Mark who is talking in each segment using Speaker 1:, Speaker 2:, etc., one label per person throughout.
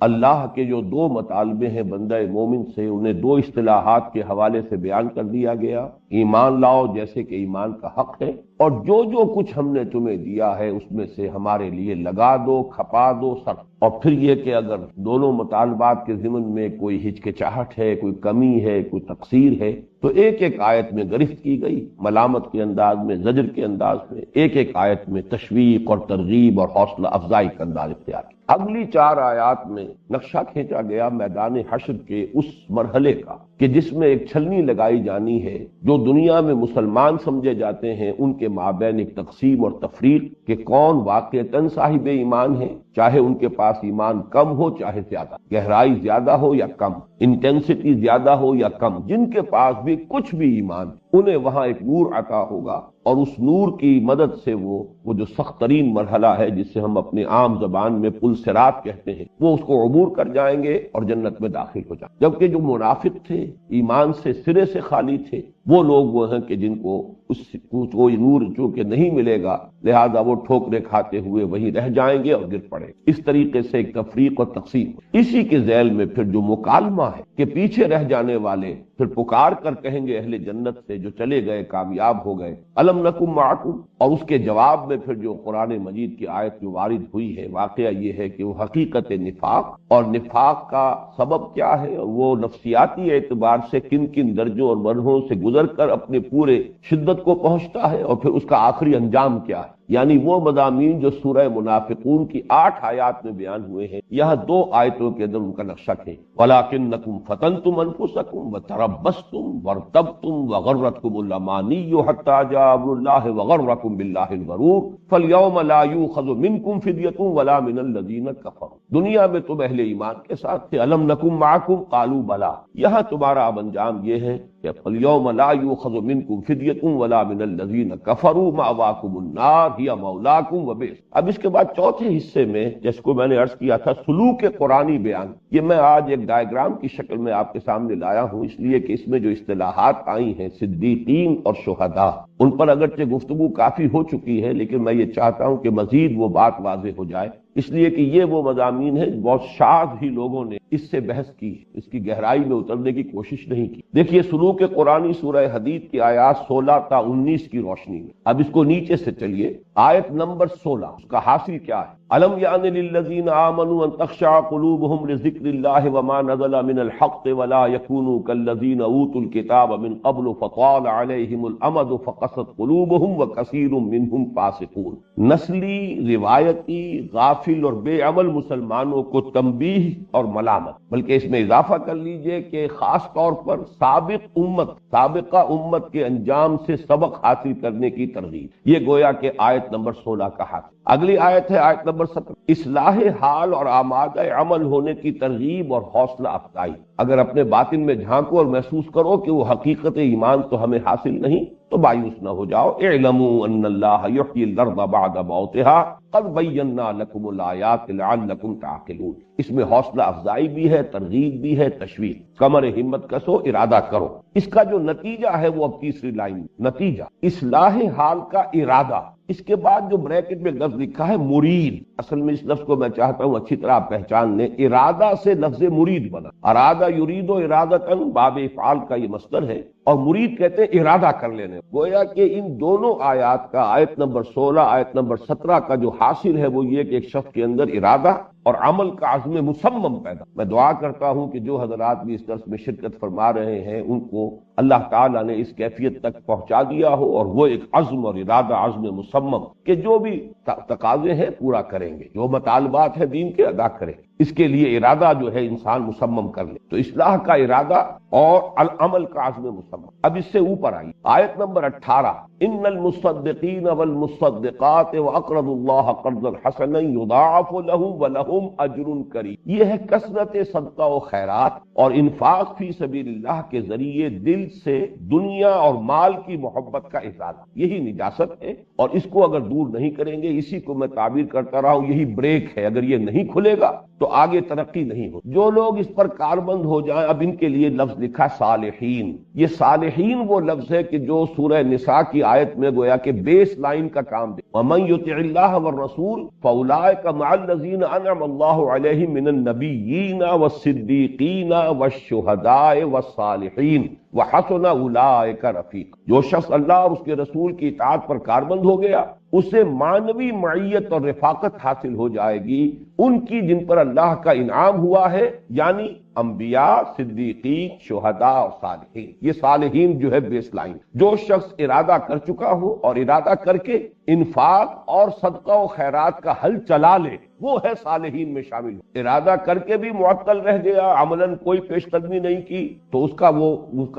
Speaker 1: اللہ کے جو دو مطالبے ہیں بندہ مومن سے، انہیں دو اصطلاحات کے حوالے سے بیان کر دیا گیا۔ ایمان لاؤ جیسے کہ ایمان کا حق ہے، اور جو کچھ ہم نے تمہیں دیا ہے اس میں سے ہمارے لیے لگا دو، کھپا دو، سر۔ اور پھر یہ کہ اگر دونوں مطالبات کے ضمن میں کوئی ہچکچاہٹ ہے، کوئی کمی ہے، کوئی تقصیر ہے، تو ایک ایک آیت میں گرفت کی گئی، ملامت کے انداز میں، زجر کے انداز میں، ایک ایک آیت میں تشویق اور ترغیب اور حوصلہ افزائی کا انداز اختیار کیا۔ اگلی 4 آیات میں نقشہ کھینچا گیا میدان حشر کے اس مرحلے کا کہ جس میں ایک چھلنی لگائی جانی ہے جو دنیا میں مسلمان سمجھے جاتے ہیں، ان کے مابین ایک تقسیم اور تفریق کہ کون واقعتاً صاحب ایمان ہے، چاہے ان کے پاس ایمان کم ہو چاہے زیادہ، گہرائی زیادہ ہو یا کم، انٹینسٹی زیادہ ہو یا کم، جن کے پاس بھی کچھ بھی ایمان، انہیں وہاں ایک نور عطا ہوگا، اور اس نور کی مدد سے وہ جو سخت ترین مرحلہ ہے جسے ہم اپنے عام زبان میں پل صراط کہتے ہیں، وہ اس کو عبور کر جائیں گے اور جنت میں داخل ہو جائیں۔ جبکہ جو منافق تھے، ایمان سے سرے سے خالی تھے، وہ لوگ وہ ہیں کہ جن کو کوئی نور چونکہ نہیں ملے گا، لہذا وہ ٹھوکریں کھاتے ہوئے وہیں رہ جائیں گے اور گر پڑیں گے۔ اس طریقے سے ایک تفریق اور تقسیم، اسی کے ذیل میں پھر جو مکالمہ ہے کہ پیچھے رہ جانے والے پھر پکار کر کہیں گے اہل جنت سے جو چلے گئے، کامیاب ہو گئے، الم نکم معکم، اور اس کے جواب میں پھر جو قرآن مجید کی آیت جو وارد ہوئی ہے، واقعہ یہ ہے کہ وہ حقیقت نفاق، اور نفاق کا سبب کیا ہے، وہ نفسیاتی اعتبار سے کن کن درجوں اور مرحلوں سے گزر کر اپنے پورے شدت کو پہنچتا ہے، اور پھر اس کا آخری انجام کیا ہے۔ یعنی وہ مضامین جو سورہ منافقون کی 8 آیات میں بیان ہوئے ہیں، یہاں 2 آیتوں کے اندر ان کا نقشہ ہے۔ وَلَٰكِنَّكُمْ فَتَنْتُمْ أَنفُسَكُمْ وَتَرَبَّصْتُمْ وَارْتَبْتُمْ وَغَرَّتْكُمُ الْأَمَانِيُّ حَتَّىٰ جَاءَ أَمْرُ اللَّهِ وَغَرَّكُمْ بِاللَّهِ الْغَرُورُ فَالْيَوْمَ لَا يُؤْخَذُ مِنكُمْ فِدْيَةٌ وَلَا مِنَ الَّذِينَ كَفَرُوا۔ دنیا میں تم اہل ایمان کے ساتھ تھے، الم نکم معکم قالوا بلا، یہاں تمہارا اب انجام یہ ہے کہ فَالْيَوْمَ لَا يُؤْخَذُ مِنكُمْ فِدْيَةٌ وَلَا مِنَ الَّذِينَ كَفَرُوا مَأْوَاكُمُ النَّارُ هِيَ مَوْلَاكُمْ وَبِئْسَ۔ اب اس کے بعد چوتھے حصے میں، جس کو میں نے عرض کیا تھا سلوک قرآنی بیان، یہ میں آج ایک ڈائیگرام کی شکل میں آپ کے سامنے لایا ہوں، اس لیے کہ اس میں جو اصطلاحات آئی ہیں صدیقین اور شہداء، ان پر اگرچہ گفتگو کافی ہو چکی ہے، لیکن میں یہ چاہتا ہوں کہ مزید وہ بات واضح ہو جائے، اس لیے کہ یہ وہ مضامین ہیں بہت شاذ ہی لوگوں نے اس سے بحث کی، اس کی گہرائی میں اترنے کی کوشش نہیں کی۔ دیکھیے سلوک قرآنی سورہ حدید کی آیات 16 تا 19 کی روشنی میں، اب اس کو نیچے سے چلیے، آیت نمبر 16، اس کا حاصل کیا ہے؟ الم یعن للذین آمنوا ان تخشع قلوبهم لذکر اللہ وما نزل من الحق ولا یکونوا کالذین اوتوا الکتاب من قبل فطال علیہم الامد فقست قلوبهم وکثیر منهم فاسقون۔ نسلی، روایتی، غافل اور بے عمل مسلمانوں کو تنبیہ اور ملامت، بلکہ اس میں اضافہ کر لیجئے کہ خاص طور پر سابقہ امت کے انجام سے سبق حاصل کرنے کی ترغیب، یہ گویا کہ آیت نمبر 16 کا حاصل۔ اگلی آیت ہے آیت نمبر 17، اصلاح حال اور آمادہ عمل ہونے کی ترغیب اور حوصلہ افزائی۔ اگر اپنے باطن میں جھانکو اور محسوس کرو کہ وہ حقیقت ایمان تو ہمیں حاصل نہیں، تو مایوس نہ ہو جاؤ۔ اعلموا ان اللہ یحیی الارض بعد موتها قد بینا لکم الآیات لعلکم تعقلون۔ اس میں حوصلہ افزائی بھی ہے، ترغیب بھی ہے، تشویق۔ کمر ہمت کسو، ارادہ کرو۔ اس کا جو نتیجہ ہے وہ اب تیسری لائن میں، نتیجہ اصلاح حال کا ارادہ۔ اس کے بعد جو بریکٹ میں لفظ لکھا ہے مرید، اصل میں اس لفظ کو میں چاہتا ہوں اچھی طرح پہچان لیں، ارادہ سے لفظ مرید بنا، ارادہ یرید و ارادتاً باب افعال کا یہ مصدر ہے، اور مرید کہتے ہیں ارادہ کر لینے۔ گویا کہ ان دونوں آیات کا، آیت نمبر 16 آیت نمبر 17 کا جو حاصل ہے وہ یہ کہ ایک شخص کے اندر ارادہ اور عمل کا عزم مصمم پیدا۔ میں دعا کرتا ہوں کہ جو حضرات بھی اس درس میں شرکت فرما رہے ہیں ان کو اللہ تعالیٰ نے اس کیفیت تک پہنچا دیا ہو، اور وہ ایک عزم اور ارادہ، عزم مصمم کہ جو بھی تقاضے ہیں پورا کریں گے، جو مطالبات ہیں دین کے ادا کریں گے، اس کے لیے ارادہ جو ہے انسان مصمم کر لے۔ تو اصلاح کا ارادہ اور العمل کا عزم مصمم۔ اب اس سے اوپر آئی آیت نمبر 18، ان المصدقین والمصدقات واقرضوا اللہ قرضا حسنا یضاعف لهم ولهم اجر کریم۔ یہ ہے کثرت صدقہ و خیرات اور انفاق فی سبیل اللہ کے ذریعے دل سے دنیا اور مال کی محبت کا اظہار، یہی نجاست ہے، اور اس کو اگر دور نہیں کریں گے، اسی کو میں تعبیر کرتا رہا ہوں، یہی بریک ہے۔ اگر یہ نہیں کھلے گا تو آگے ترقی نہیں ہو. جو لوگ اس پر کاربند ہو جائیں، اب ان کے لیے لفظ لکھا صالحین. یہ صالحین وہ لفظ ہے کہ جو سورہ نساء کی آیت میں گویا کہ بیس لائن کا کام دے. وَمَن يُطِعِ اللَّهَ وَالرَّسُولَ فَأُولَٰئِكَ مَعَ الَّذِينَ أَنْعَمَ اللَّهُ عَلَيْهِم مِّنَ النَّبِيِّينَ وَالصِّدِّيقِينَ وَالشُّهَدَاءِ وَالصَّالِحِينَ وَحَسُنَ أُولَٰئِكَ رَفِيقًا. جو شخص اللہ اور اس کے رسول کی اطاعت پر کاربند ہو گیا، اسے معنوی معیت اور رفاقت حاصل ہو جائے گی ان کی جن پر اللہ کا انعام ہوا ہے، یعنی انبیاء، صدیقین، شہداء اور صالحین. یہ صالحین جو ہے بیس لائن. جو شخص ارادہ کر چکا ہو اور ارادہ کر کے انفاق اور صدقہ و خیرات کا حل چلا لے، وہ ہے صالحین میں شامل. ارادہ کر کے بھی معطل رہ گیا، عملاً کوئی پیش قدمی نہیں کی، تو اس کا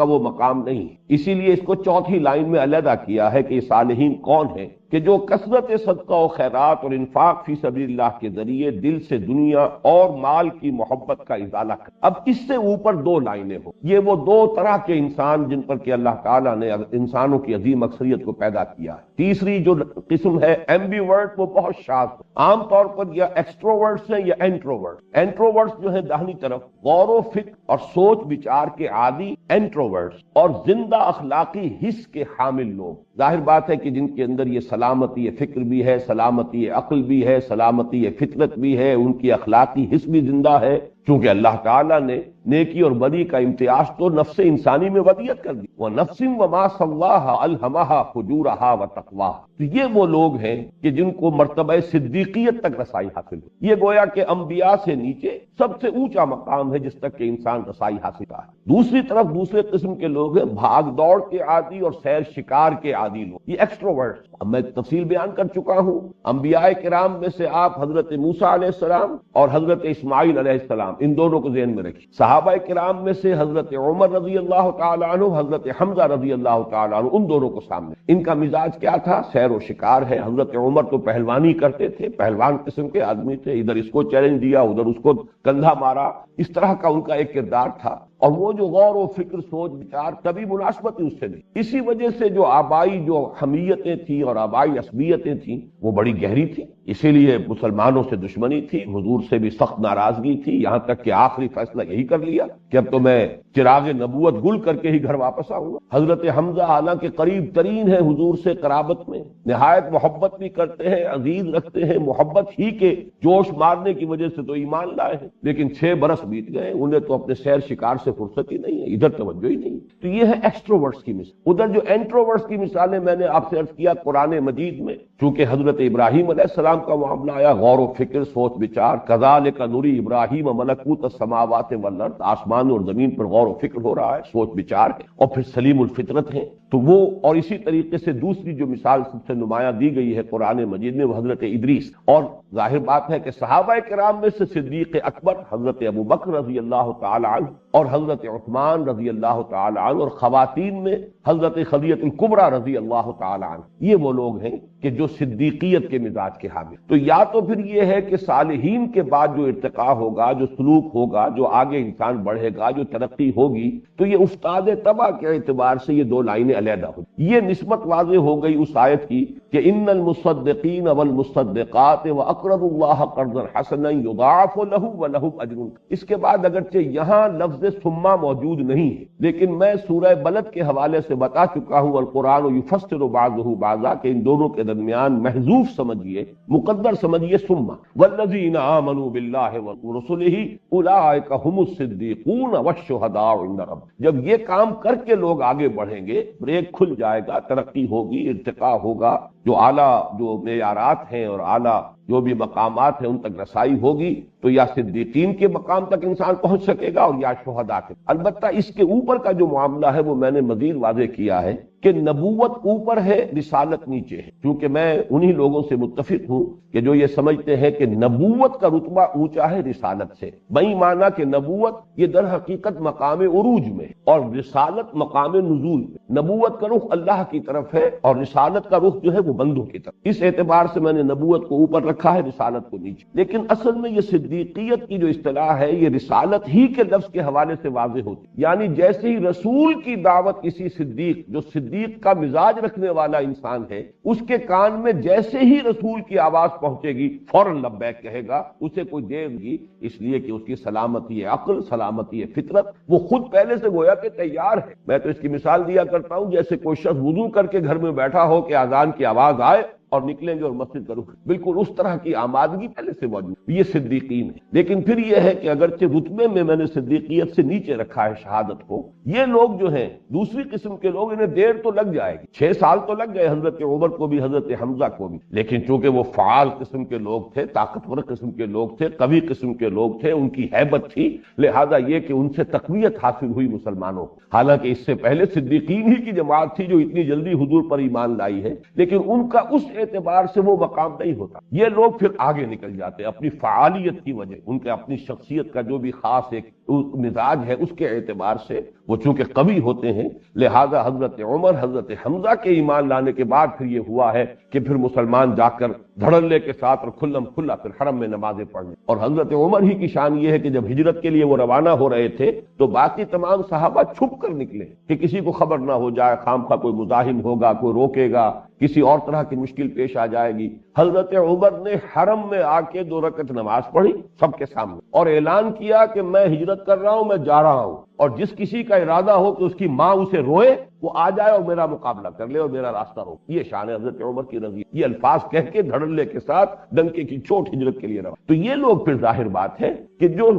Speaker 1: وہ مقام نہیں. اسی لیے اس کو چوتھی لائن میں علیحدہ کیا ہے کہ یہ صالحین کون ہیں، کہ جو کثرت صدقہ و خیرات اور انفاق فی سبیل اللہ کے ذریعے دل سے دنیا اور مال کی محبت کا ازالہ کرے. اب اس سے اوپر دو لائنیں ہوں. یہ وہ دو طرح کے انسان جن پر کہ اللہ تعالیٰ نے انسانوں کی عظیم اکثریت کو پیدا کیا ہے. تیسری جو قسم ہے ایمبیورٹ، وہ بہت شاذ. عام طور پر یا ایکسٹروورٹس ہیں یا انٹروورٹ. انٹروورٹس جو ہے داہنی طرف غور و فکر اور سوچ بچار کے عادی انٹروورٹس، اور زندہ اخلاقی حس کے حامل لوگ. ظاہر بات ہے کہ جن کے اندر یہ سلامتی فکر بھی ہے، سلامتی عقل بھی ہے، سلامتی فطرت بھی ہے، ان کی اخلاقی حس بھی زندہ ہے، چونکہ اللہ تعالیٰ نے نیکی اور بدی کا امتیاز تو نفس انسانی میں ودیت کر دی. وَنَفْسٍ وَمَا سَوَّاهَا أَلْهَمَهَا فُجُورَهَا وَتَقْوَاهَا. تو یہ وہ لوگ ہیں کہ جن کو مرتبہ صدیقیت تک رسائی حاصل ہے. یہ گویا کہ انبیاء سے نیچے سب سے اونچا مقام ہے جس تک کہ انسان رسائی حاصل کرتا ہے. دوسری طرف دوسرے قسم کے لوگ ہیں بھاگ دوڑ کے عادی اور سیر شکار کے عادی لوگ، یہ ایکسٹروورٹس. اب میں تفصیل بیان کر چکا ہوں. انبیاء کرام میں سے آپ حضرت موسیٰ علیہ السلام اور حضرت اسماعیل علیہ السلام، ان دونوں کو ذہن میں رکھیے. صحابہ کرام میں سے حضرت عمر رضی اللہ تعالی عنہ، حضرت حمزہ رضی اللہ تعالی عنہ، ان دونوں کو سامنے. ان کا مزاج کیا تھا؟ سیر و شکار ہے. حضرت عمر تو پہلوانی کرتے تھے، پہلوان قسم کے آدمی تھے. ادھر اس کو چیلنج دیا، ادھر اس کو کندھا مارا، اس طرح کا ان کا ایک کردار تھا. اور وہ جو غور و فکر سوچ بچار کبھی مناسبت اس سے نہیں. اسی وجہ سے جو آبائی جو حمیتیں تھیں اور آبائی عصبیتیں تھیں وہ بڑی گہری تھی. اسی لیے مسلمانوں سے دشمنی تھی، حضور سے بھی سخت ناراضگی تھی، یہاں تک کہ آخری فیصلہ یہی کر لیا کہ اب تو میں چراغ نبوت گل کر کے ہی گھر واپس آؤں گا. حضرت حمزہ حالانکہ قریب ترین ہے حضور سے قرابت میں، نہایت محبت بھی کرتے ہیں، عزیز رکھتے ہیں، محبت ہی کے جوش مارنے کی وجہ سے تو ایمان لائے ہیں، لیکن 6 برس بیت گئے، انہیں تو اپنے سیر شکار سے فرصت ہی نہیں ہے، ادھر توجہ ہی نہیں. تو یہ ہے ایکسٹروورٹس کی مثال. ادھر جو انٹروورٹس کی مثالیں میں نے آپ سے عرض کیا قرآن مجید میں، چونکہ حضرت ابراہیم علیہ السلام کا معاملہ آیا، غور و فکر سوچ بچار، کذالک نری ابراہیم ملکوت السماوات والارض، آسمان اور زمین پر غور و فکر ہو رہا ہے، سوچ بچار ہے، اور پھر سلیم الفطرت ہے. تو وہ اور اسی طریقے سے دوسری جو مثال سب سے نمایاں دی گئی ہے قرآن مجید میں وہ حضرت ادریس. اور ظاہر بات ہے کہ صحابہ کرام میں سے صدیق اکبر حضرت ابوبکر رضی اللہ تعالی عنہ اور حضرت عثمان رضی اللہ تعالی عنہ، اور خواتین میں حضرت خدیجہ الکبریٰ رضی اللہ تعالی عنہ، یہ وہ لوگ ہیں کہ جو صدیقیت کے مزاج کے حامل. تو یا تو پھر یہ ہے کہ صالحین کے بعد جو ارتقاء ہوگا، جو سلوک ہوگا، جو آگے انسان بڑھے گا، جو ترقی ہوگی، تو یہ استاد طبع کے اعتبار سے یہ 2 لائنیں علیحدہ ہو. یہ نسبت واضح ہو گئی اس آیت کی کہ ان المصدقین والمصدقات واقرضوا اللہ قرضا حسنا یضاعف له ولهم اجر. اس کے بعد اگرچہ یہاں لفظ ثم موجود نہیں ہے، لیکن میں سورہ بلد کے حوالے سے بتا چکا ہوں القرآن یفسر بعضه بعضا کہ ان دونوں کے درمیان محذوف سمجھیے، مقدر سمجھیے ثم. والذین آمنوا باللہ ورسلہ اولئک هم الصدیقون والشہداء عند ربهم. جب یہ کام کر کے لوگ آگے بڑھیں گے، بریک کھل جائے گا، ترقی ہوگی، ارتقاء ہوگا، جو اعلیٰ جو معیارات ہیں اور اعلیٰ جو بھی مقامات ہیں ان تک رسائی ہوگی، تو یا صدیقین کے مقام تک انسان پہنچ سکے گا اور یا شہداء کے. البتہ اس کے اوپر کا جو معاملہ ہے وہ میں نے مزید واضح کیا ہے کہ نبوت اوپر ہے، رسالت نیچے ہے. کیونکہ میں انہی لوگوں سے متفق ہوں کہ جو یہ سمجھتے ہیں کہ نبوت کا رتبہ اونچا ہے رسالت سے. بئی معنی کہ نبوت یہ در حقیقت مقام عروج میں اور رسالت مقام نزول میں. نبوت کا رخ اللہ کی طرف ہے اور رسالت کا رخ جو ہے وہ بندوں کی طرف. اس اعتبار سے میں نے نبوت کو اوپر رکھا. رکھا ہے رسالت کو نیچے. لیکن اصل میں یہ صدیقیت کی جو اصطلاح ہے یہ رسالت ہی کے لفظ کے حوالے سے واضح ہوتی ہے. یعنی جیسے ہی رسول کی دعوت کسی صدیق جو صدیق کا مزاج رکھنے والا انسان ہے اس کے کان میں جیسے ہی رسول کی آواز پہنچے گی فوراً لبیک کہے گا. اسے کوئی دیر گی اس لیے کہ اس کی سلامتی عقل، سلامتی فطرت، وہ خود پہلے سے گویا کہ تیار ہے. میں تو اس کی مثال دیا کرتا ہوں جیسے کوئی شخص وضو کر کے گھر میں بیٹھا ہو کہ اذان کی آواز آئے اور نکلیں گے اور مسجد کرو، بالکل اس طرح کی آمادگی پہلے سے موجود. یہ صدیقین ہے. لیکن پھر یہ ہے کہ اگرچہ رتبے میں نے صدیقیت سے نیچے رکھا ہے شہادت کو، یہ لوگ جو ہیں دوسری قسم کے لوگ، انہیں دیر تو لگ جائے گی. 6 سال تو لگ گئے حضرت عمر کو بھی، حضرت حمزہ کو بھی، لیکن چونکہ وہ فعال قسم کے لوگ تھے، طاقتور قسم کے لوگ تھے، قوی قسم کے لوگ تھے، ان کی ہیبت تھی، لہذا یہ کہ ان سے تقویت حاصل ہوئی مسلمانوں کو. حالانکہ اس سے پہلے صدیقین ہی کی جماعت تھی جو اتنی جلدی حضور پر ایمان لائی ہے، لیکن ان کا اس اعتبار سے وہ مقام نہیں ہوتا. یہ لوگ پھر آگے نکل جاتے اپنی فعالیت کی وجہ، ان کے اپنی شخصیت کا جو بھی خاص ایک مزاج ہے اس کے اعتبار سے وہ چونکہ قوی ہوتے ہیں، لہذا حضرت عمر، حضرت حمزہ کے ایمان لانے کے بعد پھر یہ ہوا ہے کہ پھر مسلمان جا کر دھڑلے کے ساتھ اور کھلم کھلا پھر حرم میں نمازیں پڑھنے. اور حضرت عمر ہی کی شان یہ ہے کہ جب ہجرت کے لیے وہ روانہ ہو رہے تھے تو باقی تمام صحابہ چھپ کر نکلے کہ کسی کو خبر نہ ہو جائے، خامخواہ کوئی مزاحم ہوگا، کوئی روکے گا، کسی اور طرح کی مشکل پیش آ جائے گی. حضرت عمر نے حرم میں آ کے 2 رکعت نماز پڑھی سب کے سامنے اور اعلان کیا کہ میں ہجرت کر رہا ہوں، میں جا رہا ہوں، اور جس کسی کا ارادہ ہو کہ اس کی ماں اسے روئے وہ آ جائے اور میرا مقابلہ کر لے اور میرا راستہ روک. یہ شان ہے حضرت عمر کی رضی. یہ الفاظ کہہ کے دھڑلے کے ساتھ ڈنکے کی چوٹ ہجرت کے لیے رہا. تو یہ لوگ پھر ظاہر بات ہے کہ جو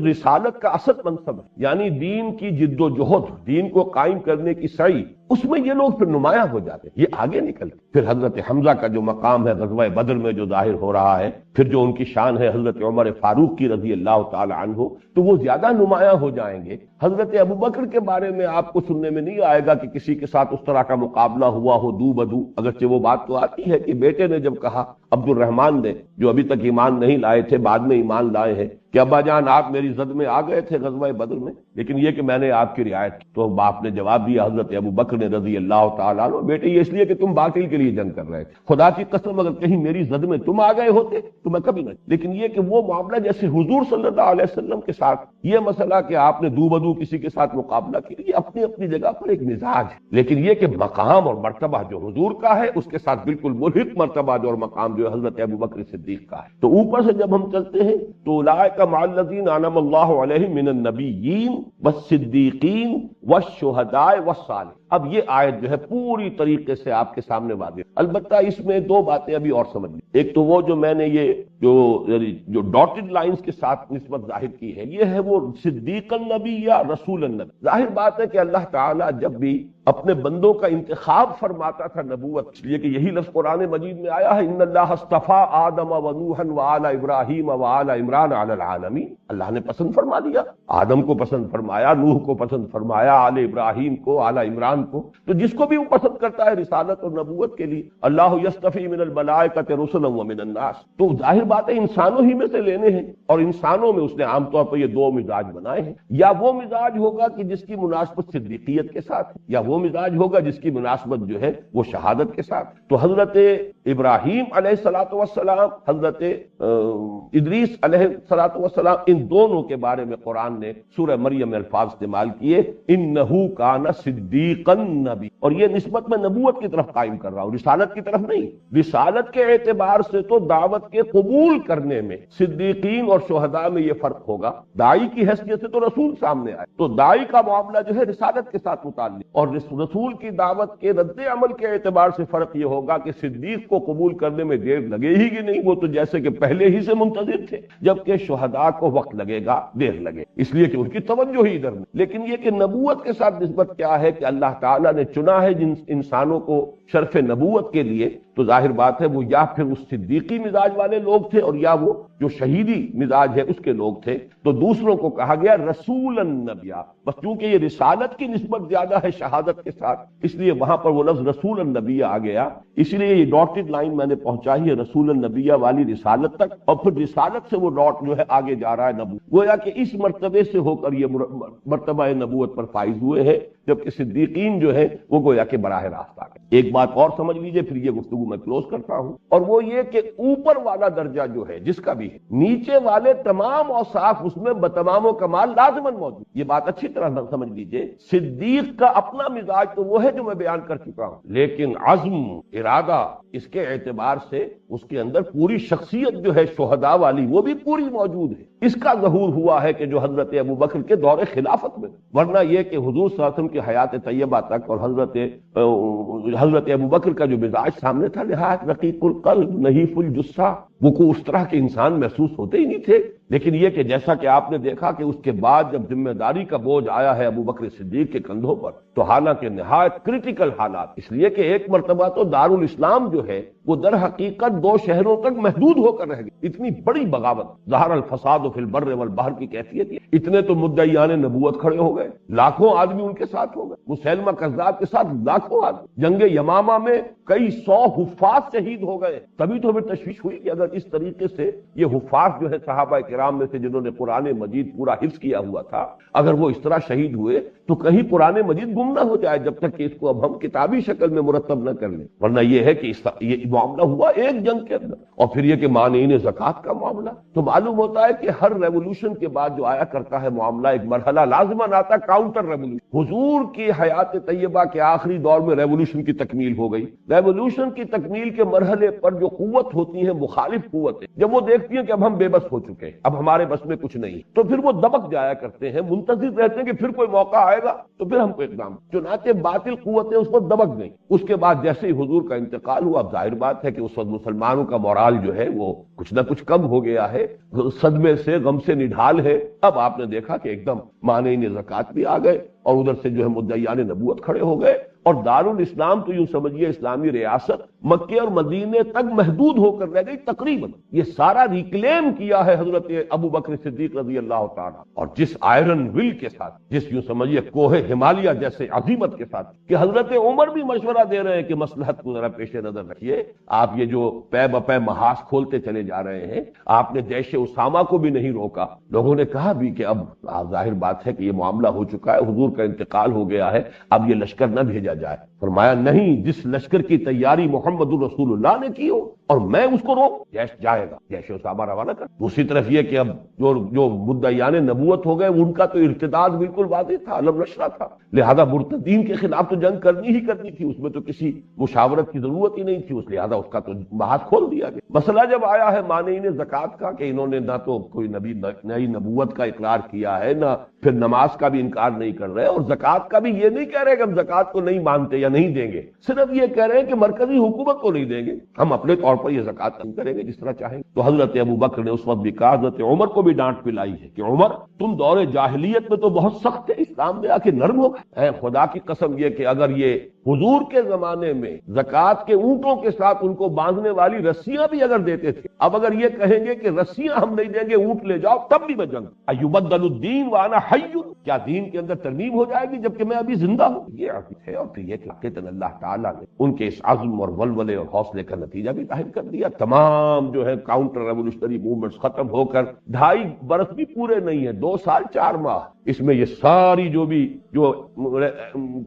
Speaker 1: رسالت کا اصل منصب ہے، یعنی دین کی جد و جہد، دین کو قائم کرنے کی سعی، اس میں یہ لوگ پھر نمایاں ہو جاتے ہیں، یہ آگے نکلتے. پھر حضرت حمزہ کا جو مقام ہے غزوہ بدر میں جو ظاہر ہو رہا ہے، پھر جو ان کی شان ہے حضرت عمر فاروق کی رضی اللہ تعالی عنہ، تو وہ زیادہ نمایاں ہو جائیں گے. حضرت ابوبکر کے بارے میں آپ کو سننے میں نہیں آئے گا کہ کسی کے ساتھ اس طرح کا مقابلہ ہوا ہو دو بدو، اگرچہ وہ بات تو آتی ہے کہ بیٹے نے جب کہا، عبد الرحمن نے، جو ابھی تک ایمان نہیں لائے تھے بعد میں ایمان لائے ہیں، کہ ابا جان آپ میری زد میں آ گئے تھے غزوہ بدر میں، لیکن یہ کہ میں نے آپ کی رعایت کی. تو باپ نے جواب دیا، حضرت ابوبکر نے رضی اللہ تعالیٰ عنہ، بیٹے یہ اس لیے کہ تم باطل کے لیے جنگ کر رہے تھے، خدا کی قسم اگر کہیں میری زد میں تم آ گئے ہوتے تو میں کبھی نہ. لیکن یہ کہ وہ معاملہ جیسے حضور صلی اللہ علیہ وسلم کے ساتھ یہ مسئلہ کہ آپ نے دو بدو کسی کے ساتھ مقابلہ کیا، یہ اپنی اپنی جگہ پر ایک مزاج ہے. لیکن یہ کہ مقام اور مرتبہ جو حضور کا ہے اس کے ساتھ بالکل ملحق مرتبہ جو اور مقام جو حضرت ابوبکر صدیق کا ہے. تو اوپر سے جب ہم چلتے ہیں تو اولئک مع الذین انعم اللہ علیہم من النبیین والصدیقین والشہداء والصالحین. اب یہ آیت جو ہے پوری طریقے سے آپ کے سامنے واضح. البتہ اس میں 2 باتیں ابھی اور سمجھ لی. ایک تو وہ جو میں نے یہ جو ڈاٹڈ لائنز کے ساتھ نسبت ظاہر کی ہے، یہ ہے وہ صدیق النبی یا رسول النبی. ظاہر بات ہے کہ اللہ تعالیٰ جب بھی اپنے بندوں کا انتخاب فرماتا تھا نبوت، اس لیے کہ یہی لفظ قرآن مجید میں آیا ہے، ان اللہ اصطفیٰ آدم و نوحا وآل ابراہیم وآل عمران علی العالمین. اللہ نے پسند فرما دیا، آدم کو پسند فرمایا، نوح کو پسند فرمایا، آل ابراہیم کو، آل عمران کو. تو جس کو بھی وہ پسند کرتا ہے رسالت اور نبوت کے لیے، اللہ یصطفی من الملائکۃ رسلا ومن الناس. تو ظاہر بات ہے انسانوں ہی میں سے لینے ہیں، اور انسانوں میں اس نے عام طور پر یہ 2 مزاج بنائے ہیں. یا وہ مزاج ہوگا کہ جس کی مناسبت صدیقیت کے ساتھ ہے، یا وہ مزاج ہوگا جس کی مناسبت جو ہے وہ شہادت کے ساتھ. تو حضرت ابراہیم علیہ الصلوۃ والسلام، حضرت ادریس علیہ الصلوۃ والسلام، ان دونوں کے بارے میں قرآن نے سورہ مریم میں الفاظ استعمال کیے، انہ کان صدیقا نبی. اور یہ نسبت میں نبوت کی طرف قائم کر رہا ہوں، رسالت کی طرف نہیں. رسالت کے اعتبار سے تو دعوت کے قبول کرنے میں صدیقین اور شہداء میں یہ فرق ہوگا. داعی کی حیثیت سے تو رسول سامنے آئے، تو داعی کا معاملہ جو ہے رسالت کے ساتھ متعلق، اور رسول کی دعوت کے رد عمل کے اعتبار سے فرق یہ ہوگا کہ صدیق کو قبول کرنے میں دیر لگے ہی کہ نہیں، وہ تو جیسے کہ پہلے ہی سے منتظر تھے، جبکہ شہداء کو وقت لگے گا، دیر لگے، اس لیے کہ ان کی توجہ ہی ادھر میں. لیکن یہ کہ نبوت کے ساتھ نسبت کیا ہے کہ اللہ تعالیٰ نے چنا ہے جن انسانوں کو شرف نبوت کے لیے، تو ظاہر بات ہے وہ یا پھر اس صدیقی مزاج والے لوگ تھے اور یا وہ جو شہیدی مزاج ہے اس کے لوگ تھے. تو دوسروں کو کہا گیا رسول النبی، بس چونکہ یہ رسالت کی نسبت زیادہ ہے شہادت کے ساتھ، اس لیے وہاں پر وہ لفظ رسول النبی آ گیا. اس لیے یہ ڈاٹڈ لائن میں نے پہنچائی ہے رسول النبی والی رسالت تک، اور پھر رسالت سے وہ ڈاٹ جو ہے آگے جا رہا ہے نبوت. گویا کہ اس مرتبے سے ہو کر یہ مرتبہ نبوت پر فائز ہوئے ہیں، جبکہ صدیقین جو ہے وہ گویا کہ براہ راست آ گئے. ایک بات اور سمجھ لیجئے پھر یہ گفتگو میں کلوز کرتا ہوں، اور وہ یہ کہ اوپر والا درجہ جو ہے جس کا بھی ہے، نیچے والے تمام اوصاف اس میں بتمام و کمال لازماً موجود۔ یہ بات اچھی طرح سمجھ لیجئے، صدیق کا اپنا مزاج تو وہ ہے جو میں بیان کر چکا ہوں، لیکن عزم، ارادہ، اس کے اعتبار سے اس کے اندر پوری شخصیت جو ہے شہداء والی وہ بھی پوری موجود ہے۔ اس کا ظہور ہوا ہے کہ جو حضرت ابوبکر کے دور خلافت میں، ورنہ یہ کہ حضور صلی اللہ علیہ وسلم کی حیات طیبہ تک اور حضرت ابوبکر کا جو مزاج سامنے تھا، نہایت رقیق القلب نحیف الجثہ، وہ کو اس طرح کے انسان محسوس ہوتے ہی نہیں تھے۔ لیکن یہ کہ جیسا کہ آپ نے دیکھا کہ اس کے بعد جب ذمہ داری کا بوجھ آیا ہے ابوبکر صدیق کے کندھوں پر، تو حالانکہ نہایت کرٹیکل حالات، اس لیے کہ ایک مرتبہ تو دارالاسلام جو ہے وہ در حقیقت 2 شہروں تک محدود ہو کر رہ گئی، اتنی بڑی بغاوت، ظہر الفساد فی البر والبحر کی کیفیت ہے۔ اتنے تو مدعیان نبوت کھڑے ہو گئے، لاکھوں آدمی ان کے ساتھ ہو گئے، مسیلمہ کذاب کے ساتھ لاکھوں آدمی، جنگ یمامہ میں کئی 100 حفاظ شہید ہو گئے۔ تبھی تو ہمیں تشویش ہوئی کہ اگر اس طریقے سے یہ حفاظ جو ہے صحابہ کرام میں سے جنہوں نے قرآن مجید پورا حفظ کیا ہوا تھا، اگر وہ اس طرح شہید ہوئے تو کہیں قرآن مجید گم نہ ہو جائے، جب تک کہ اس کو اب ہم کتابی شکل میں مرتب نہ کر لیں۔ ورنہ یہ ہے کہ یہ معاملہ ہوا ایک جنگ کے اندر، اور پھر یہ کہ مانعین زکوٰۃ کا معاملہ، تو معلوم ہوتا ہے کہ ہر ریولوشن کے بعد جو آیا کرتا ہے معاملہ، ایک مرحلہ لازماً آتا ہے کاؤنٹر ریولوشن۔ حضور کی حیات طیبہ کے آخری دور میں ریولوشن کی تکمیل ہو گئی۔ ریولوشن کی تکمیل کے مرحلے پر جو قوت ہوتی ہیں، مخالف قوتیں، جب وہ دیکھتی ہیں کہ اب ہم بے بس ہو چکے ہیں، اب ہمارے بس میں کچھ نہیں، تو پھر وہ دبک جایا کرتے ہیں، منتظر رہتے ہیں کہ پھر کوئی موقع آئے گا تو پھر ہم کو اقدام۔ چنانچہ باطل قوتیں اس پر دبک گئیں۔ اس کے بعد جیسے ہی حضور کا انتقال ہوا، اب ظاہر بات ہے کہ اس وقت مسلمانوں کا مورال جو ہے وہ کچھ نہ کچھ کم ہو گیا ہے، صدمے سے، غم سے نڈھال ہے۔ اب آپ نے دیکھا کہ ایک دم مانعین زکوٰۃ بھی آ گئے، اور ادھر سے جو ہے مدعیان نبوت کھڑے ہو گئے، اور دارالاسلام تو یوں سمجھیے اسلامی ریاست مکے اور مدینے تک محدود ہو کر رہ گئی تقریباً۔ یہ سارا ریکلیم کیا ہے حضرت ابوبکر صدیق رضی اللہ تعالیٰ، اور جس آئرن ول کے ساتھ، جس یوں سمجھیے کوہ ہمالیہ جیسے عظیمت کے ساتھ، کہ حضرت عمر بھی مشورہ دے رہے ہیں کہ مصلحت کو ذرا پیش نظر رکھیے، آپ یہ جو پے بپے محاذ کھولتے چلے جا رہے ہیں، آپ نے جیش اسامہ کو بھی نہیں روکا۔ لوگوں نے کہا بھی کہ اب ظاہر بات ہے کہ یہ معاملہ ہو چکا ہے، حضور کا انتقال ہو گیا ہے، اب یہ لشکر نہ بھیجا جائے۔ فرمایا نہیں، جس لشکر کی تیاری محمد الرسول اللہ نے کی ہو اور میں اس کو روک، جیش جائے گا، جیش اسامہ روانہ کر۔ دوسری طرف یہ کہ اب جو مدعیان نبوت ہو گئے، ان کا تو ارتداد بالکل واضح تھا، علم نشرہ تھا، لہذا مرتدین کے خلاف تو جنگ کرنی ہی کرنی تھی، اس میں تو کسی مشاورت کی ضرورت ہی نہیں تھی، اس لہذا اس کا تو محاذ کھول دیا گیا۔ مسئلہ جب آیا ہے مانعین زکوٰۃ کا، کہ انہوں نے نہ تو کوئی نئی نبوت کا اقرار کیا ہے، نہ پھر نماز کا بھی انکار نہیں کر رہے، اور زکوٰۃ کا بھی یہ نہیں کہہ رہے کہ ہم زکوٰۃ کو نہیں مانتے یا نہیں دیں گے، صرف یہ کہہ رہے ہیں کہ مرکزی حکومت کو نہیں دیں گے، ہم اپنے طور پر یہ زکوٰۃ نہیں کریں گے جس طرح چاہیں گے۔ تو حضرت ابوبکر نے اس وقت بھی کہا، حضرت عمر کو بھی ڈانٹ پلائی ہے کہ عمر تم دور جاہلیت میں تو بہت سخت تھے، اسلام میں آ کے نرم ہو گئے۔ اے خدا کی قسم، یہ کہ اگر یہ حضور کے زمانے میں زکوٰۃ کے اونٹوں کے ساتھ ان کو باندھنے والی رسیاں بھی اگر دیتے تھے، اب اگر یہ کہیں گے کہ رسیاں ہم نہیں دیں گے، اونٹ لے جاؤ، تب بھی میں جنگ۔ ایبدل الدین وانا حی، کیا دین کے اندر ترمیم ہو جائے گی جبکہ میں ابھی زندہ ہوں؟ یہ عقیدہ ہے، اور پھر یہ کہ اللہ تعالیٰ نے ان کے اس عزم اور ولولے اور حوصلے کا نتیجہ بھی ظاہر کر دیا۔ تمام جو ہے کاؤنٹر ریولوشنری موومنٹس ختم ہو کر 2.5 برس بھی پورے نہیں ہیں، 2 سال 4 ماہ، اس میں یہ ساری جو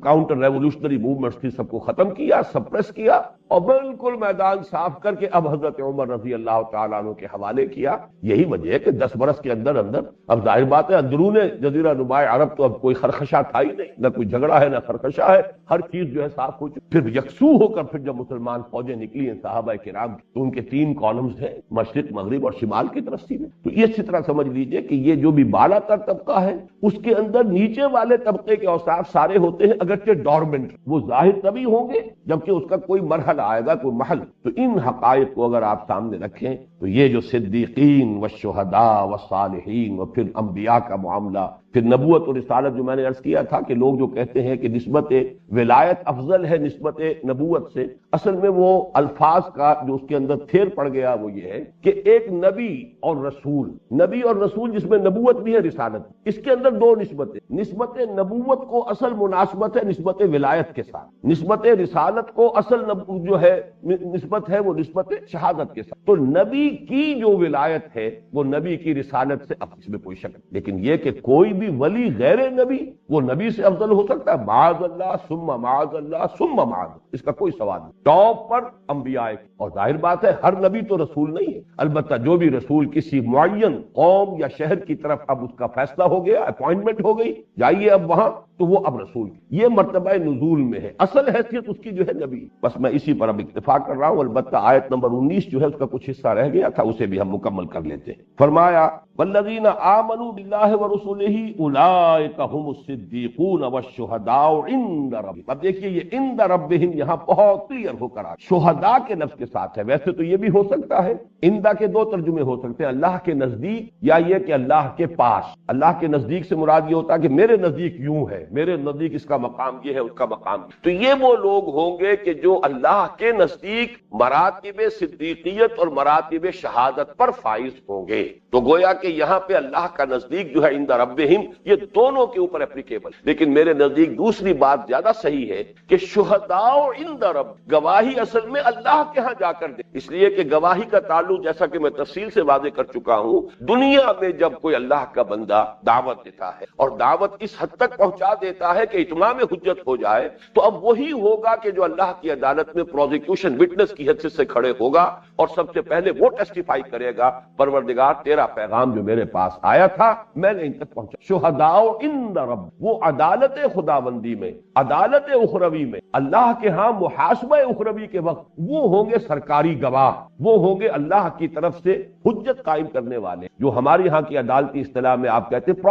Speaker 1: کاؤنٹر ریولوشنری موومنٹس تھی سب کو ختم کیا، سپریس کیا، اور بالکل میدان صاف کر کے اب حضرت عمر رضی اللہ تعالیٰ عنہ کے حوالے کیا۔ یہی وجہ ہے کہ 10 برس کے اندر اب ظاہر بات ہے اندرون جزیرہ نما عرب تو اب کوئی خرخشہ تھا ہی نہیں، نہ کوئی جھگڑا ہے نہ خرخشہ ہے، ہر چیز جو ہے صاف ہو چکی۔ پھر یکسو ہو کر پھر جب مسلمان فوجیں نکلی ہیں صحابہ کرام کی، تو ان کے 3 کالمز ہیں، مشرق، مغرب اور شمال کی طرف سے۔ تو یہ اسی طرح سمجھ لیجئے کہ یہ جو بھی بالا تر طبقہ ہے، اس کے اندر نیچے والے طبقے کے اوصاف سارے ہوتے ہیں، اگرچہ ڈورمنٹ، وہ ظاہر تبھی ہوں گے جبکہ اس کا کوئی مرحلہ آئے گا، کوئی محل۔ تو ان حقائق کو اگر آپ سامنے رکھیں تو یہ جو صدیقین والشہداء والصالحین اور پھر انبیاء کا معاملہ، پھر نبوت اور رسالت، جو میں نے عرض کیا تھا کہ لوگ جو کہتے ہیں کہ نسبت ولایت افضل ہے نسبت نبوت سے، اصل میں وہ الفاظ کا جو اس کے اندر تھیر پڑ گیا وہ یہ ہے کہ ایک نبی اور رسول جس میں نبوت بھی ہے رسالت، اس کے اندر 2 نسبتیں۔ نسبت نبوت کو اصل مناسبت ہے نسبت ولایت کے ساتھ، نسبت رسالت کو اصل جو ہے نسبت ہے وہ نسبت شہادت کے ساتھ۔ تو نبی کی جو ولایت ہے وہ نبی کی رسالت سے، اب اس میں کوئی شک نہیں، لیکن یہ کہ کوئی بھی ولی غیر نبی وہ نبی سے افضل ہو سکتا ہے؟ معاذ اللہ ثم معاذ اللہ ثم معاذ، اس کا کوئی سوال نہیں۔ ٹاپ پر انبیاء، اور ظاہر بات ہے ہر نبی تو رسول نہیں ہے، البتہ جو بھی رسول کسی معین قوم یا شہر کی طرف اب اس کا فیصلہ ہو گیا، اپوائنٹمنٹ ہو گئی، جائیے اب وہاں، تو وہ اب رسول، یہ مرتبہ نزول میں ہے، اصل حیثیت اس کی جو ہے نبی۔ بس میں اسی پر اب اکتفا کر رہا ہوں، البتہ آیت نمبر 19 جو ہے اس کا کچھ حصہ رہ گیا تھا، اسے بھی ہم مکمل کر لیتے ہیں۔ فرمایا والذین آمنوا باللہ ورسلہ اولئک هم الصدیقون والشہداء عند ربہم۔ اب دیکھیے یہ عند ربہم یہاں بہت کلیئر ہو کر شہداء کے لفظ کے ساتھ ہے۔ ویسے تو یہ بھی ہو سکتا ہے، عندہ کے دو ترجمے ہو سکتے ہیں، اللہ کے نزدیک یا یہ کہ اللہ کے پاس۔ اللہ کے نزدیک سے مراد یہ ہوتا ہے کہ میرے نزدیک یوں ہے، میرے نزدیک اس کا مقام یہ ہے، اس کا مقام یہ۔ تو یہ وہ لوگ ہوں گے کہ جو اللہ کے نزدیک مراتب صدیقیت اور مراتب شہادت پر فائز ہوں گے۔ تو گویا کہ یہاں پہ اللہ کا نزدیک جو ہے عند ربہم، یہ دونوں کے اوپر اپلیکیبل، لیکن میرے نزدیک دوسری بات زیادہ صحیح ہے کہ شہداء عند رب، گواہی اصل میں اللہ کے ہاں جا کر دے، اس لیے کہ گواہی کا تعلق جیسا کہ میں تفصیل سے واضح کر چکا ہوں، دنیا میں جب کوئی اللہ کا بندہ دعوت دیتا ہے اور دعوت اس حد تک پہنچا دیتا ہے کہ اتمام حجت ہو جائے، تو اب وہی ہوگا کہ جو اللہ کی عدالت میں پروزیکیوشن وٹنس کی حیثیت سے کھڑے ہوگا اور سب سے پہلے وہ ٹیسٹیفائی کرے گا، پروردگار تیرا پیغام جو میرے پاس آیا تھا میں نے ان تک پہنچا۔ شہداء عند رب، وہ عدالت خداوندی میں، عدالت اخروی میں، اللہ کے ہاں محاسبہ اخروی کے وقت وہ ہوں گے سرکاری گواہ، وہ ہوں گے اللہ کی طرف سے حجت قائم کرنے والے، جو ہمارے یہاں کی عدالتی اصطلاح میں آپ کہتے ہیں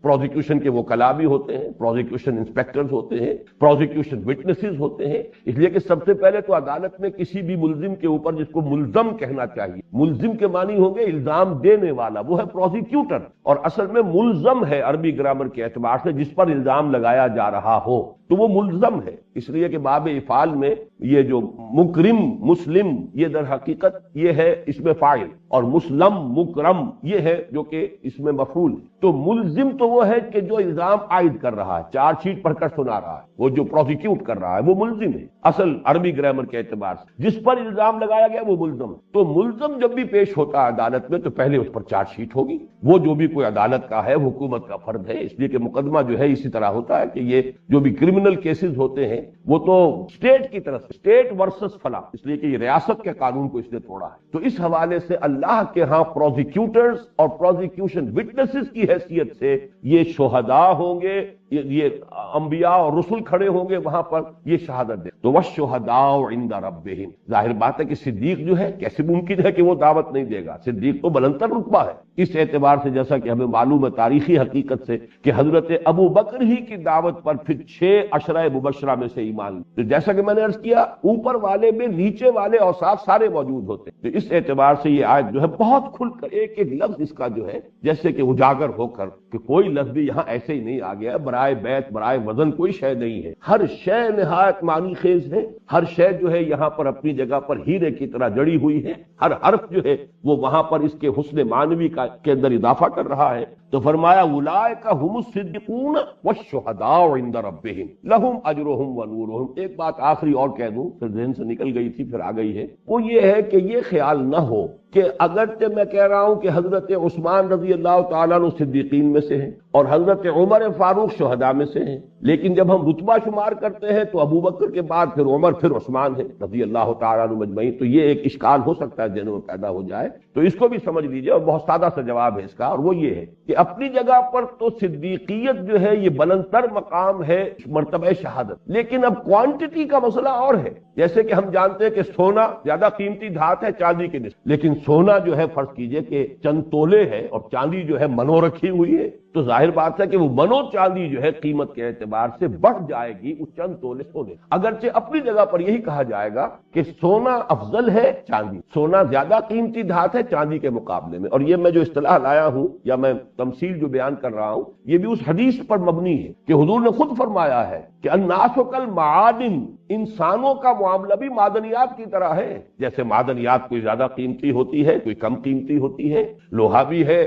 Speaker 1: پروزیکیوشن کے وکلاء بھی ہوتے ہیں، پروزیکیوشن انسپیکٹرز ہوتے ہیں، پروزیکیوشن وٹنسز ہوتے ہیں۔ اس لیے کہ سب سے پہلے تو عدالت میں کسی بھی ملزم کے اوپر، جس کو ملزم کہنا چاہیے، ملزم کے معنی ہوں گے الزام دینے والا، وہ ہے پروزیکیوٹر، اور اصل میں ملزم ہے عربی گرامر کے اعتبار سے جس پر الزام لگایا جا رہا ہو، تو وہ ملزم ہے، اس لیے کہ باب افعال میں یہ جو مکرم مسلم، یہ در حقیقت یہ ہے اس میں فاعل، اور مسلم مکرم یہ ہے جو کہ اس میں مفعول۔ تو ملزم تو وہ ہے کہ جو الزام عائد کر رہا ہے، چارج شیٹ پڑھ کر سنا رہا ہے، وہ جو پروزیکیوٹ کر رہا ہے وہ ملزم ہے اصل عربی گرامر کے اعتبار سے، جس پر الزام لگایا گیا وہ ملزم۔ تو ملزم جب بھی پیش ہوتا ہے عدالت میں تو پہلے اس پر چارج شیٹ ہوگی، وہ جو بھی کوئی عدالت کا ہے، حکومت کا فرد ہے، اس لیے کہ مقدمہ جو ہے اسی طرح ہوتا ہے کہ یہ جو بھی کرمنل کیسز ہوتے ہیں وہ تو اسٹیٹ کی طرف سے، اسٹیٹ ورسس فلاں، اس لیے کہ یہ ریاست کے قانون کو اس نے توڑا ہے۔ تو اس حوالے سے اللہ کے ہاں پروزیکیوٹرز اور پروزیکیوشن وٹنسز کی حیثیت سے یہ شہداء ہوں گے، یہ انبیاء اور رسول کھڑے ہوں گے وہاں پر، یہ شہادت دے۔ تو وَالشُّهَدَاءُ عِندَ رَبِّهِمْ، ظاہر بات ہے کہ صدیق جو ہے کیسے ممکن ہے کہ وہ دعوت نہیں دے گا، صدیق تو بلندتر رتبہ ہے اس اعتبار سے، جیسا کہ ہمیں معلوم ہے تاریخی حقیقت سے کہ حضرت ابو بکر ہی کی دعوت پر پھر 6 عشرہ مبشرہ میں سے ایمان، تو جیسا کہ میں نے عرض کیا اوپر والے میں نیچے والے اوصاف سارے موجود ہوتے ہیں۔ تو اس اعتبار سے یہ آیت جو ہے بہت کھل کر ایک ایک لفظ اس کا جو ہے جیسے کہ اجاگر ہو کر، کہ کوئی لفظ بھی یہاں ایسے ہی نہیں آ گیا برائے بیت برائے وزن، کوئی شے نہیں ہے، ہر شے نہایت معنی خیز ہے، ہر شے جو ہے یہاں پر اپنی جگہ پر ہیرے کی طرح جڑی ہوئی ہے، ہر حرف جو ہے وہ وہاں پر اس کے حسن معنوی کے اندر اضافہ کر رہا ہے۔ تو فرمایا اولئک هم الصدیقون والشہداء عند ربہم لہم اجرہم ونورہم۔ ایک بات آخری اور کہہ دوں، پھر ذہن سے نکل گئی تھی پھر آ گئی ہے، وہ یہ ہے کہ یہ خیال نہ ہو کہ اگرچہ میں کہہ رہا ہوں کہ حضرت عثمان رضی اللہ تعالیٰ عنہ صدیقین میں سے ہیں اور حضرت عمر فاروق شہداء میں سے ہیں، لیکن جب ہم رتبہ شمار کرتے ہیں تو ابو بکر کے بعد پھر عمر پھر عثمان ہے رضی اللہ تعالیٰ عنہ مجمعین۔ تو یہ ایک اشکال ہو سکتا ہے ذہن میں پیدا ہو جائے، تو اس کو بھی سمجھ لیجئے، اور بہت سادہ سا جواب ہے اس کا، اور وہ یہ ہے کہ اپنی جگہ پر تو صدیقیت جو ہے یہ بلندتر مقام ہے مرتبہ شہادت، لیکن اب کوانٹٹی کا مسئلہ اور ہے۔ جیسے کہ ہم جانتے ہیں کہ سونا زیادہ قیمتی دھات ہے چاندی کے نسبت، لیکن سونا جو ہے فرض کیجئے کہ چند تولے ہے اور چاندی جو ہے منو رکھی ہوئی ہے، تو ظاہر بات ہے کہ وہ منو چاندی جو ہے قیمت کے اعتبار سے بڑھ جائے گی اس چند تولے سونے، اگرچہ اپنی جگہ پر یہی کہا جائے گا کہ سونا افضل ہے چاندی، سونا زیادہ قیمتی دھات ہے چاندی کے مقابلے میں۔ اور یہ میں جو اصطلاح لایا ہوں یا میں تمثیل جو بیان کر رہا ہوں یہ بھی اس حدیث پر مبنی ہے کہ حضور نے خود فرمایا ہے کہ الناس کالمعادن، انسانوں کا معاملہ بھی معدنیات کی طرح ہے، جیسے معدنیات کوئی زیادہ قیمتی ہوتی ہے کوئی کم قیمتی ہوتی ہے، لوہا بھی ہے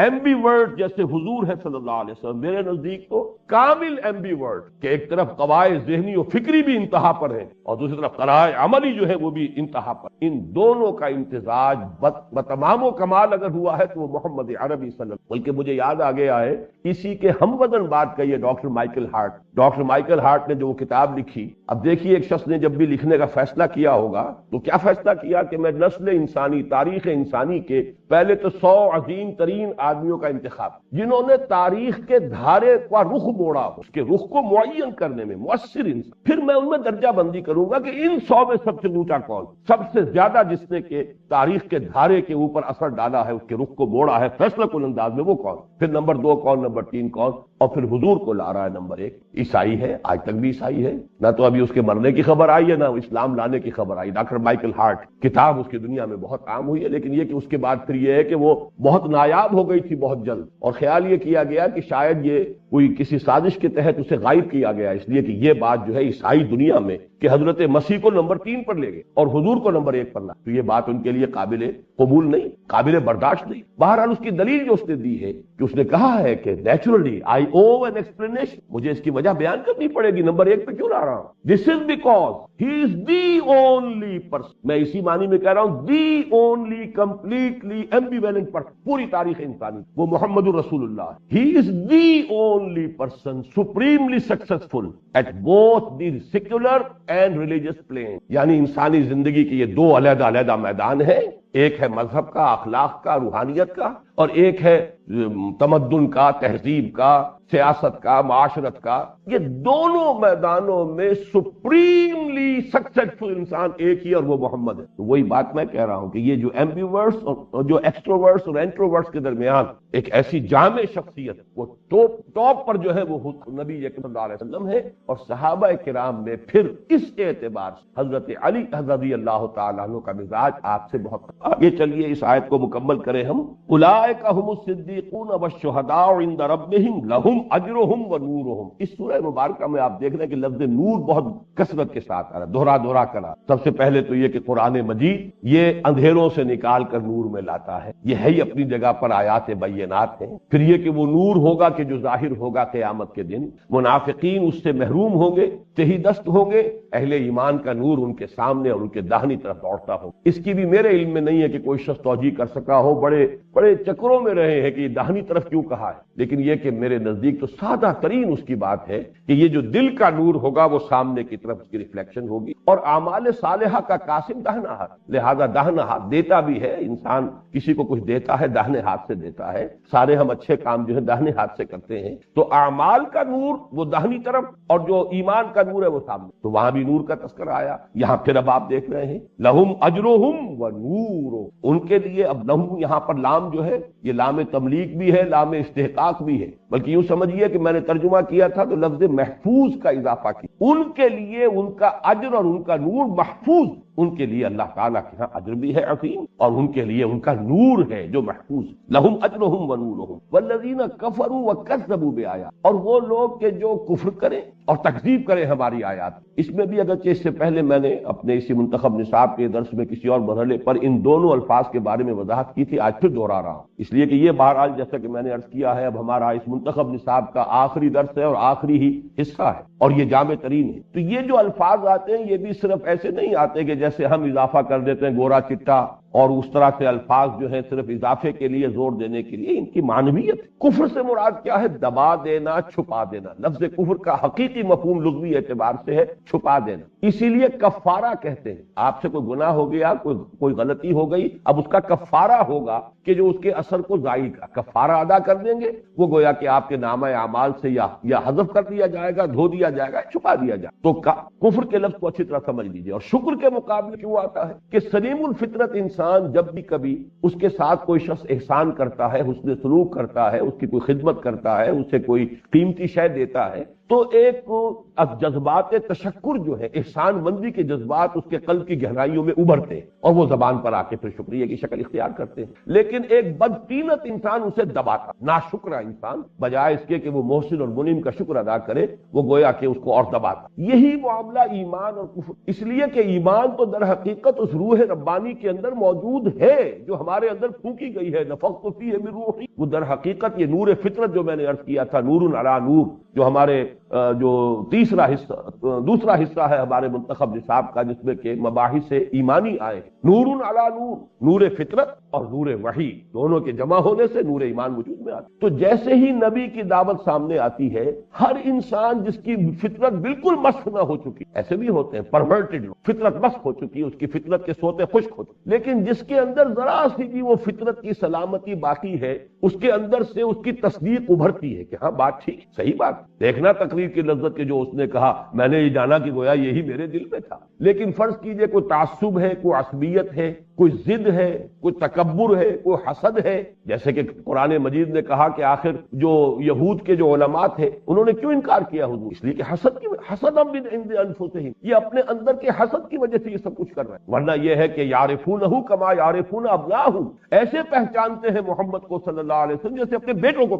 Speaker 1: ایمبی ورڈ جیسے حضور ہے صلی اللہ علیہ وسلم، میرے نزدیک تو کامل ایمبی ورڈ کہ ایک طرف قواعد ذہنی و فکری بھی انتہا پر ہے اور دوسری طرف قواعد عملی جو ہے وہ بھی انتہا پر. ان دونوں کا امتزاج بتمام و کمال اگر ہوا ہے تو وہ محمد عربی صلی اللہ علیہ وسلم. بلکہ مجھے یاد آ گیا ہے اسی کے ہم وزن بات کہی ہے doctor Michael Hart. Doctor Michael Hart نے جو وہ کتاب لکھی، اب دیکھیے ایک شخص نے جب بھی لکھنے کا فیصلہ کیا ہوگا تو کیا فیصلہ کیا کہ میں نسل انسانی، تاریخ انسانی کے پہلے تو 100 عظیم ترین آدمیوں کا انتخاب جنہوں نے تاریخ کے دھارے کا رخ موڑا، اس کے رخ کو معین کرنے میں مؤثر انسان، پھر میں ان میں درجہ بندی کروں گا کہ ان 100 میں سب سے اونچا کون، سب سے زیادہ جس نے کہ تاریخ کے دھارے کے اوپر اثر ڈالا ہے، اس کے رخ کو موڑا ہے فیصلہ کن انداز میں، وہ کون، پھر نمبر 2 کون، نمبر 3 کون، اور پھر حضور کو لا رہا ہے نمبر 1. عیسائی ہے، آج تک بھی عیسائی ہے، نہ تو ابھی اس کے مرنے کی خبر آئی ہے نہ اسلام لانے کی خبر آئی. ڈاکٹر مائیکل ہارٹ کتاب اس کی دنیا میں بہت عام ہوئی ہے، لیکن یہ کہ اس کے بعد پھر یہ ہے کہ وہ بہت نایاب ہو گئی تھی بہت جلد، اور خیال یہ کیا گیا کہ شاید یہ کوئی کسی سازش کے تحت اسے غائب کیا گیا، اس لیے کہ یہ بات جو ہے عیسائی دنیا میں کہ حضرت مسیح کو نمبر 3 پر لے گئے اور حضور کو نمبر 1 پر لا، تو یہ بات ان کے لیے قابل قبول نہیں، قابل برداشت نہیں. بہرحال اس کی دلیل جو اس نے دی ہے کہ اس نے کہا ہے کہ naturally I O an explanation, مجھے اس کی وجہ بیان کرنی پڑے گی، نمبر 1 پہ کیوں لا رہا ہوں. This is because he is the only person, میں اسی معنی میں کہہ رہا ہوں the only completely ambivalent person پوری تاریخ انسانی، وہ محمد الرسول اللہ. He is the only person supremely successful at both the secular and religious plane. یعنی انسانی زندگی کے یہ 2 علیحدہ علیحدہ میدان ہیں، ایک ہے مذہب کا، اخلاق کا، روحانیت کا، اور ایک ہے تمدن کا، تہذیب کا، سیاست کا، معاشرت کا. یہ دونوں میدانوں میں سپریملی سکسیسفل انسان ایک ہی اور وہ محمد ہے. تو وہی بات میں کہہ رہا ہوں کہ یہ جو ایمبیورٹس اور جو ایکسٹروورٹس اور انٹروورٹس کے درمیان ایک ایسی جامع شخصیت، وہ ٹاپ پر جو ہے وہ نبی صلی اللہ علیہ وسلم ہے، اور صحابہ کرام میں پھر اس اعتبار سے حضرت علی رضی اللہ تعالیٰ عنہ کا مزاج آپ سے بہت. آگے چلیے اس آیت کو مکمل کریں ہم. اولئک هم الصدیقون والشہداء عند ربهم لهم اجرهم ونورهم. اس سورہ مبارکہ میں آپ دیکھ رہے ہیں کہ لفظ نور بہت کثرت کے ساتھ آ رہا ہے، دوہرا کرا. سب سے پہلے تو یہ کہ قرآن مجید یہ اندھیروں سے نکال کر نور میں لاتا ہے، یہ ہے ہی اپنی جگہ پر آیات بینات ہیں. پھر یہ کہ وہ نور ہوگا کہ جو ظاہر ہوگا قیامت کے دن، منافقین اس سے محروم ہوں گے، تہی دست ہوں گے، اہل ایمان کا نور ان کے سامنے اور ان کے داہنی طرف دوڑتا ہو. اس کی بھی میرے علم میں نہیں ہے کہ کوئی شخص توجیہ کر سکا ہو، بڑے چکروں میں رہے ہیں کہ یہ داہنی طرف کیوں کہا ہے، لیکن یہ کہ میرے نزدیک تو سادہ ترین اس کی بات ہے کہ یہ جو دل کا نور ہوگا وہ سامنے کی طرف اس کی ریفلیکشن ہوگی. اور اعمال صالحہ کا قاسم داہنا ہاتھ، لہذا داہنا ہاتھ دیتا بھی ہے، انسان کسی کو کچھ دیتا ہے داہنے ہاتھ سے دیتا ہے، سارے ہم اچھے کام جو ہے داہنے ہاتھ سے کرتے ہیں. تو اعمال کا نور وہ داہنی طرف اور جو ایمان کا نور ہے وہ سامنے، تو وہاں بھی نور کا تذکرہ آیا. یہاں پھر اب آپ دیکھ رہے ہیں لہم اجرہم ونور، ان کے لیے اب لہم یہاں پر لام جو ہے یہ لام تملیک بھی ہے، لام استحقاق بھی ہے، بلکہ یوں سمجھیے کہ میں نے ترجمہ کیا تھا تو لفظ محفوظ کا اضافہ کیا. ان کے لیے ان کا اجر اور ان کا نور محفوظ، ان کے لیے اللہ تعالیٰ کے ہاں اجر بھی ہے عظیم اور ان کے لیے ان کا نور ہے جو محفوظ. لہم اجرہم ونورہم والذین کفروا وکذبوا بآیات، اور وہ لوگ کہ جو کفر کریں اور تکذیب کریں ہماری آیات. اس میں بھی اگرچہ اس سے پہلے میں نے اپنے اسی منتخب نصاب کے درس میں کسی اور مرحلے پر ان دونوں الفاظ کے بارے میں وضاحت کی تھی، آج پھر دوہرا رہا ہوں، اس لیے کہ یہ بہرحال جیسا کہ میں نے عرض کیا ہے اب ہمارا اس منتخب نصاب کا آخری درس ہے اور آخری ہی حصہ ہے اور یہ جامع ترین ہے. تو یہ جو الفاظ آتے ہیں یہ بھی صرف ایسے نہیں آتے کہ جیسے ہم اضافہ کر دیتے ہیں گورا چٹا اور اس طرح سے الفاظ جو ہیں صرف اضافے کے لیے زور دینے کے لیے. ان کی معنویت کفر سے مراد کیا ہے؟ دبا دینا، چھپا دینا. لفظ کفر کا حقیقی مفہوم لغوی اعتبار سے ہے چھپا دینا، اسی لیے کفارہ کہتے ہیں. آپ سے کوئی گناہ ہو گیا، کوئی غلطی ہو گئی، اب اس کا کفارہ ہوگا کہ جو اس کے اثر کو زائل کا کفارہ ادا کر دیں گے، وہ گویا کہ آپ کے نامہ اعمال سے یا حذف کر دیا جائے گا، دھو دیا جائے گا، چھپا دیا جائے گا. تو کفر کے لفظ کو اچھی طرح سمجھ لیجیے. اور شکر کے مقابلے کیوں آتا ہے کہ سلیم الفطرت انسان جب بھی کبھی اس کے ساتھ کوئی شخص احسان کرتا ہے، حسن سلوک کرتا ہے، اس کی کوئی خدمت کرتا ہے، اسے کوئی قیمتی شے دیتا ہے، تو ایک جذبات تشکر جو ہے، احسان مندی کے جذبات اس کے قلب کی گہرائیوں میں ابھرتے ہیں اور وہ زبان پر آ کے پھر شکریہ کی شکل اختیار کرتے ہیں. لیکن ایک بدطینت انسان اسے دباتا، ناشکرا انسان بجائے اس کے کہ وہ محسن اور منعم کا شکر ادا کرے، وہ گویا کہ اس کو اور دباتا. یہی معاملہ ایمان اور کفر، اس لیے کہ ایمان تو در حقیقت اس روح ربانی کے اندر موجود ہے جو ہمارے اندر پھونکی گئی ہے. نفخت فیہ من روحی، وہ در حقیقت یہ نور فطرت جو میں نے عرض کیا تھا، نور علی نور، جو ہمارے جو دوسرا حصہ ہے ہمارے منتخب نصاب کا، جس میں کہ مباحث ایمانی آئے، نور علی نور، نور فطرت اور نور وحی دونوں کے جمع ہونے سے نور ایمان وجود میں آتا. تو جیسے ہی نبی کی دعوت سامنے آتی ہے، ہر انسان جس کی فطرت بالکل مسخ نہ ہو چکی، ایسے بھی ہوتے ہیں پرورٹڈ، فطرت مسخ ہو چکی، اس کی فطرت کے سوتے خشک ہو چکے، لیکن جس کے اندر ذرا سی بھی وہ فطرت کی سلامتی باقی ہے، اس کے اندر سے اس کی تصدیق ابھرتی ہے کہ ہاں بات ٹھیک، صحیح بات. دیکھنا تقریر کی لذت کے جو اس نے کہا، میں نے یہ جانا کہ گویا یہی میرے دل میں تھا. لیکن فرض کیجئے کوئی تعصب ہے، کوئی عصبیت ہے، کوئی ضد ہے، کوئی تکبر ہے، کوئی حسد ہے، جیسے کہ قرآن مجید نے کہا کہ آخر جو یہود کے جو علماء تھے انہوں نے کیوں انکار کیا حضور؟ اس لیے کہ حسد من عند انفسہم، یہ اپنے اندر کے حسد کی وجہ سے یہ سب کچھ کر رہے ہیں. ورنہ یہ ہے کہ یعرفونہ کما یعرفون ابناءہم، ایسے پہچانتے ہیں محمد کو صلی اللہ علیہ وسلم جیسے اپنے بیٹوں کو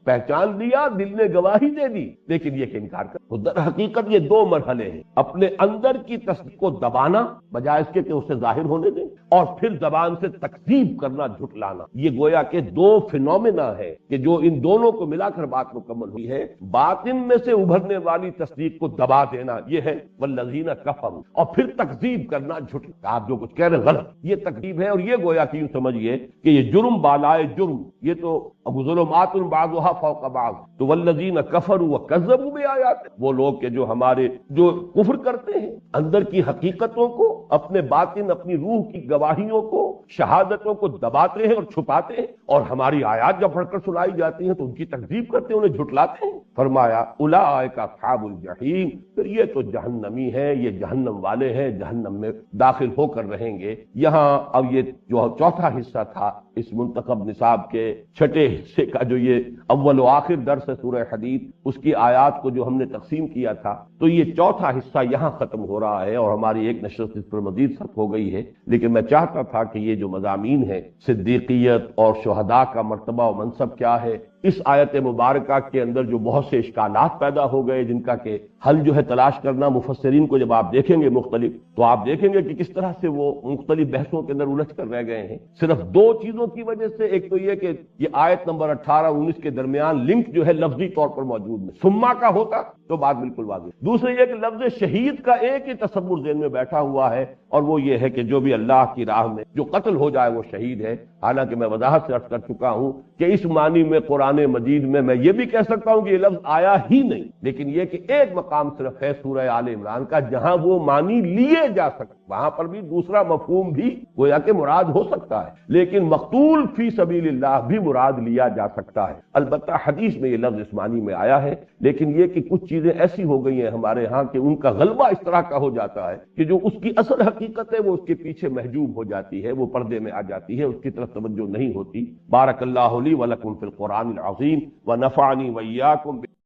Speaker 1: پہچان لیا، دل نے گواہی دے دی، لیکن یہ کہ انکار کر. تو در حقیقت یہ دو مرحلے ہیں، اپنے اندر کی تصدیق کو دبانا بجائے اس کے کہ اسے ظاہر ہونے دیں، اور پھر زبان سے تکذیب کرنا، جھٹلانا. یہ گویا کہ دو فینومینا ہے کہ جو ان دونوں کو ملا کر بات مکمل ہوئی ہے. باطن میں سے ابھرنے والی تصدیق کو دبا دینا یہ ہے والذین کفروا، اور پھر تکذیب کرنا، جھٹلا، آپ جو کچھ کہہ رہے ہیں غلط، یہ تکذیب ہے. اور یہ گویا کہ یوں سمجھیے کہ یہ جرم بالائے جرم، یہ تو ظلمات بعضها فوق بعض. تو والذین کفروا وکذبوا بآیات، وہ لوگ کہ جو ہمارے جو کفر کرتے ہیں، اندر کی حقیقتوں کو، اپنے باطن، اپنی روح کی گواہیوں کو، شہادتوں کو دباتے ہیں اور چھپاتے ہیں، اور ہماری آیات جب پڑھ کر سنائی جاتی ہیں تو ان کی تکذیب کرتے ہیں، انہیں جھٹلاتے ہیں. فرمایا اولئک اصحاب الجحیم، پھر یہ تو جہنمی ہے، یہ جہنم والے ہیں، جہنم میں داخل ہو کر رہیں گے. یہاں اب یہ جو چوتھا حصہ تھا اس منتخب نصاب کے چھٹے حصے کا، جو یہ اول و آخر درس ہے سورہ حدید، اس کی آیات کو جو ہم نے تقسیم کیا تھا، تو یہ چوتھا حصہ یہاں ختم ہو رہا ہے اور ہماری ایک نشست اس پر مزید سخت ہو گئی ہے. لیکن میں چاہتا تھا کہ یہ جو مضامین ہیں، صدیقیت اور شہداء کا مرتبہ و منصب کیا ہے، اس آیت مبارکہ کے اندر جو بہت سے اشکالات پیدا ہو گئے جن کا کہ حل جو ہے تلاش کرنا، مفسرین کو جب آپ دیکھیں گے مختلف، تو آپ دیکھیں گے کہ کس طرح سے وہ مختلف بحثوں کے اندر الجھ کر رہ گئے ہیں صرف دو چیزوں کی وجہ سے. ایک تو یہ کہ یہ آیت نمبر 18-19 کے درمیان لنک جو ہے لفظی طور پر موجود ہے، سما کا ہوتا تو بات بالکل واضح. دوسرے یہ کہ لفظ شہید کا ایک ہی تصور ذہن میں بیٹھا ہوا ہے، اور وہ یہ ہے کہ جو بھی اللہ کی راہ میں جو قتل ہو جائے وہ شہید ہے. حالانکہ میں وضاحت سے عرض کر چکا ہوں کہ اس معنی میں قرآن مجید میں یہ بھی کہہ سکتا ہوں کہ یہ لفظ آیا ہی نہیں، لیکن یہ کہ ایک مقام صرف ہے سورہ آل عمران کا جہاں وہ معنی لیے جا سکتے، وہاں پر بھی دوسرا مفہوم بھی گویا کہ مراد ہو سکتا ہے، لیکن مقتول فی سبیل اللہ بھی مراد لیا جا سکتا ہے. البتہ حدیث میں یہ لفظ اس معنی میں آیا ہے، لیکن یہ کہ کچھ چیزیں ایسی ہو گئی ہیں ہمارے ہاں کہ ان کا غلبہ اس طرح کا ہو جاتا ہے کہ جو اس کی اصل حقیقت ہے وہ اس کے پیچھے محجوب ہو جاتی ہے، وہ پردے میں آ جاتی ہے، اس کی طرف توجہ نہیں ہوتی. بارک اللہ لی ولکم فی القرآن العظیم ونفعنی وإیاکم